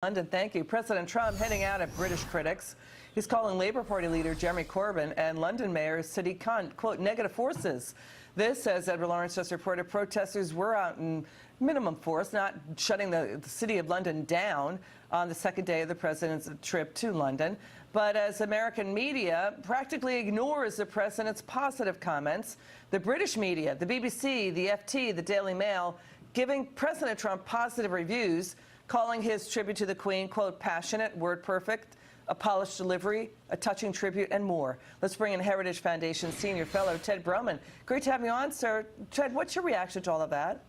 London, thank you. President Trump heading out at British critics. He's calling Labour Party leader Jeremy Corbyn and London Mayor Sadiq Khan, quote, negative forces. This, as Edward Lawrence just reported, protesters were out in minimum force, not shutting the City of London down on the second day of the president's trip to London. But as American media practically ignores the president's positive comments, the British media, the BBC, the FT, the Daily Mail, giving President Trump positive reviews, calling his tribute to the Queen, quote, passionate, word perfect, a polished delivery, a touching tribute, and more. Let's bring in Heritage Foundation Senior Fellow Ted Bromund. Great to have you on, sir. Ted, what's your reaction to all of that?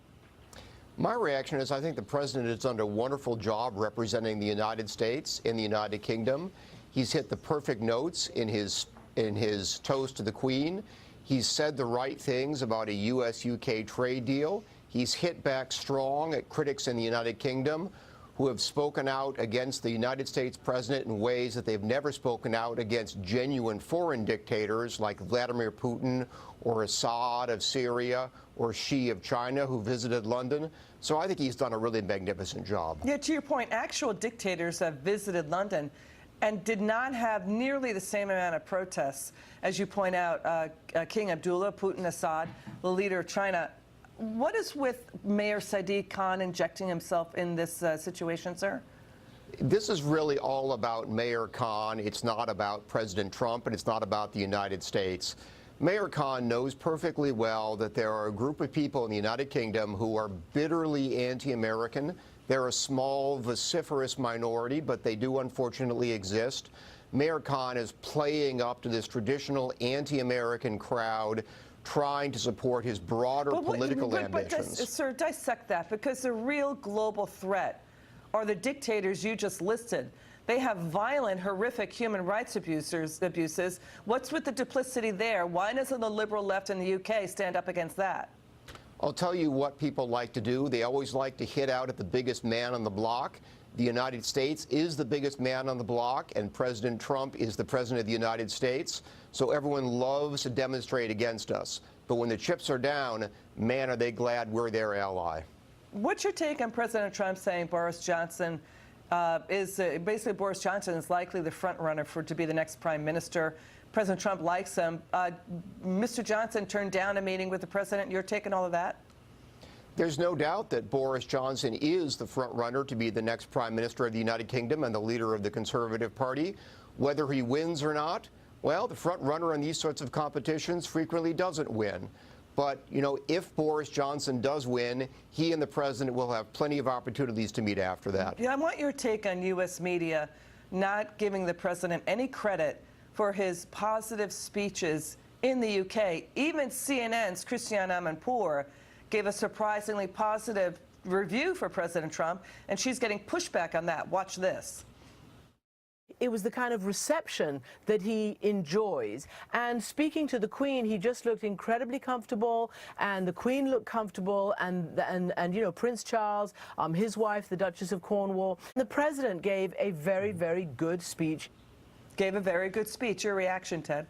My reaction is I think the president has done a wonderful job representing the United States in the United Kingdom. He's hit the perfect notes in his toast to the Queen. He's said the right things about a U.S.-UK trade deal. He's hit back strong at critics in the United Kingdom who have spoken out against the United States president in ways that they've never spoken out against genuine foreign dictators like Vladimir Putin or Assad of Syria or Xi of China, who visited London. So I think he's done a really magnificent job. Yeah, to your point, actual dictators have visited London and did not have nearly the same amount of protests. As you point out, King Abdullah, Putin, Assad, the leader of China. What is with Mayor Sadiq Khan injecting himself in this situation, sir? This is really all about Mayor Khan. It's not about President Trump, and it's not about the United States. Mayor Khan knows perfectly well that there are a group of people in the United Kingdom who are bitterly anti-American. They're a small, vociferous minority, but they do unfortunately exist. Mayor Khan is playing up to this traditional anti-American crowd, trying to support his broader political ambitions. Sir, dissect that, because the real global threat are the dictators you just listed. They have violent, horrific human rights abuses. What's with the duplicity there? Why doesn't the liberal left in the UK stand up against that? I'll tell you what people like to do. They always like to hit out at the biggest man on the block. The United States is the biggest man on the block, and President Trump is the president of the United States. So everyone loves to demonstrate against us. But when the chips are down, man, are they glad we're their ally. What's your take on President Trump saying Boris Johnson basically Boris Johnson is likely the front runner to be the next prime minister? President Trump likes him. Mr. Johnson turned down a meeting with the president. Your take on all of that? There's no doubt that Boris Johnson is the front runner to be the next prime minister of the United Kingdom and the leader of the Conservative Party. Whether he wins or not, well, the front runner in these sorts of competitions frequently doesn't win. But, you know, if Boris Johnson does win, he and the president will have plenty of opportunities to meet after that. Yeah, I want your take on U.S. media not giving the president any credit for his positive speeches in the UK. Even CNN's Christiane Amanpour gave a surprisingly positive review for President Trump, and she's getting pushback on that. Watch this. It was the kind of reception that he enjoys. And speaking to the Queen, he just looked incredibly comfortable, and the Queen looked comfortable, and you know, Prince Charles, his wife, the Duchess of Cornwall. The president gave a very, very good speech. Gave a very good speech. Your reaction, Ted?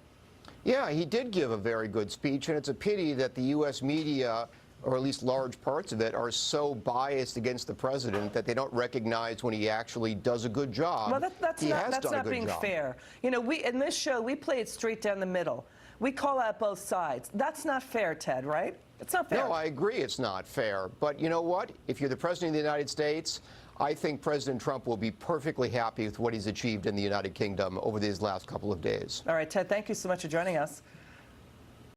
Yeah, he did give a very good speech, and it's a pity that the U.S. media, or at least large parts of it, are so biased against the president that they don't recognize when he actually does a good job. Well, that's not being fair. You know, in this show, we play it straight down the middle. We call out both sides. That's not fair, Ted, right? It's not fair. No, I agree it's not fair. But you know what? If you're the president of the United States, I think President Trump will be perfectly happy with what he's achieved in the United Kingdom over these last couple of days. All right, Ted, thank you so much for joining us.